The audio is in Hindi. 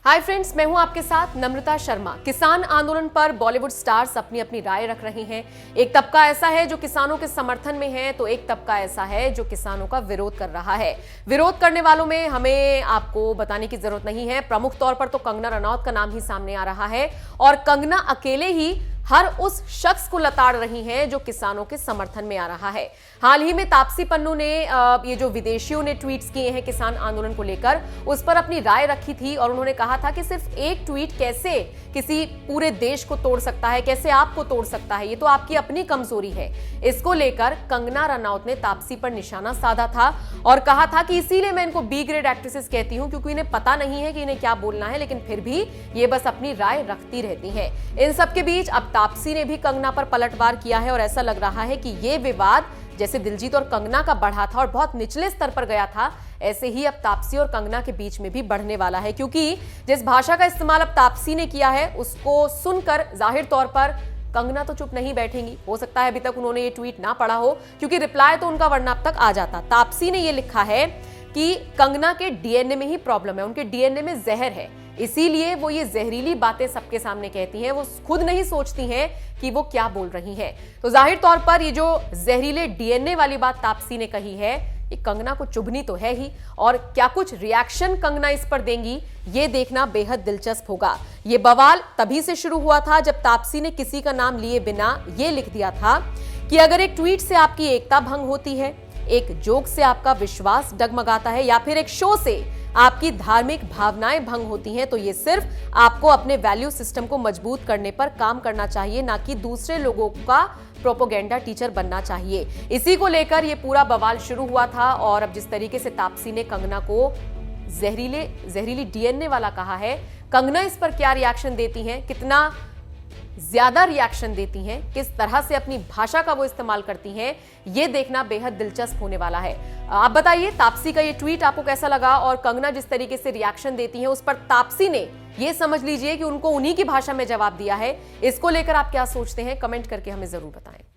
हाय फ्रेंड्स, मैं हूं आपके साथ नम्रता शर्मा। किसान आंदोलन पर बॉलीवुड स्टार्स अपनी अपनी राय रख रहे हैं। एक तबका ऐसा है जो किसानों के समर्थन में है, तो एक तबका ऐसा है जो किसानों का विरोध कर रहा है। विरोध करने वालों में हमें आपको बताने की जरूरत नहीं है। प्रमुख तौर पर तो कंगना रनौत का नाम ही सामने आ रहा है और कंगना अकेले ही हर उस शख्स को लताड़ रही हैं जो किसानों के समर्थन में आ रहा है। हाल ही में तापसी पन्नू ने ये जो विदेशियों ने ट्वीट्स किए हैं किसान आंदोलन को लेकर, उस पर अपनी राय रखी थी और उन्होंने कहा था कि सिर्फ एक ट्वीट कैसे किसी पूरे देश को तोड़ सकता है, कैसे आपको तोड़ सकता है, ये तो आपकी अपनी कमजोरी है। इसको लेकर कंगना रनौत ने तापसी पर निशाना साधा था और कहा था कि इसीलिए मैं इनको बी ग्रेड एक्ट्रेसेस कहती हूं, क्योंकि इन्हें पता नहीं है कि इन्हें क्या बोलना है, लेकिन फिर भी ये बस अपनी राय रखती रहती हैं। इन सबके बीच अब तापसी ने भी कंगना पर पलटवार किया है और ऐसा लग रहा है कि ये विवाद जैसे दिलजीत और कंगना का बढ़ा था और बहुत निचले स्तर पर गया था, ऐसे ही अब तापसी और कंगना के बीच में भी बढ़ने वाला है। क्योंकि जिस भाषा का इस्तेमाल अब तापसी ने किया है उसको सुनकर जाहिर तौर पर कंगना तो चुप नहीं बैठेंगी। हो सकता है अभी तक उन्होंने ये ट्वीट ना पढ़ा हो, क्योंकि रिप्लाई तो उनका वरना अब तक आ जाता। तापसी ने ये लिखा है कि कंगना के डीएनए में ही प्रॉब्लम है, उनके डीएनए में जहर है, इसीलिए वो ये जहरीली बातें सबके सामने कहती हैं। वो खुद नहीं सोचती हैं कि वो क्या बोल रही हैं। तो जाहिर तौर पर ये जो जहरीले डीएनए वाली बात तापसी ने कही है, ये कंगना को चुभनी तो है ही, और क्या कुछ रिएक्शन कंगना इस पर देंगी ये देखना बेहद दिलचस्प होगा। ये बवाल तभी से शुरू हुआ था जब तापसी ने किसी का नाम लिए बिना ये लिख दिया था कि अगर एक ट्वीट से आपकी एकता भंग होती है, एक जोक से आपका विश्वास डगमगाता है, या फिर एक शो से आपकी धार्मिक भावनाएं भंग होती हैं, तो ये सिर्फ आपको अपने वैल्यू सिस्टम को मजबूत करने पर काम करना चाहिए, ना कि दूसरे लोगों का प्रोपोगेंडा टीचर बनना चाहिए। इसी को लेकर ये पूरा बवाल शुरू हुआ था और अब जिस तरीके से तापसी ने कंगना को जहरीली डीएनए वाला कहा है, कंगना इस पर क्या रिएक्शन देती हैं, कितना ज्यादा रिएक्शन देती हैं, किस तरह से अपनी भाषा का वो इस्तेमाल करती हैं, ये देखना बेहद दिलचस्प होने वाला है। आप बताइए तापसी का ये ट्वीट आपको कैसा लगा, और कंगना जिस तरीके से रिएक्शन देती हैं उस पर तापसी ने ये समझ लीजिए कि उनको उन्हीं की भाषा में जवाब दिया है। इसको लेकर आप क्या सोचते हैं, कमेंट करके हमें जरूर बताएं।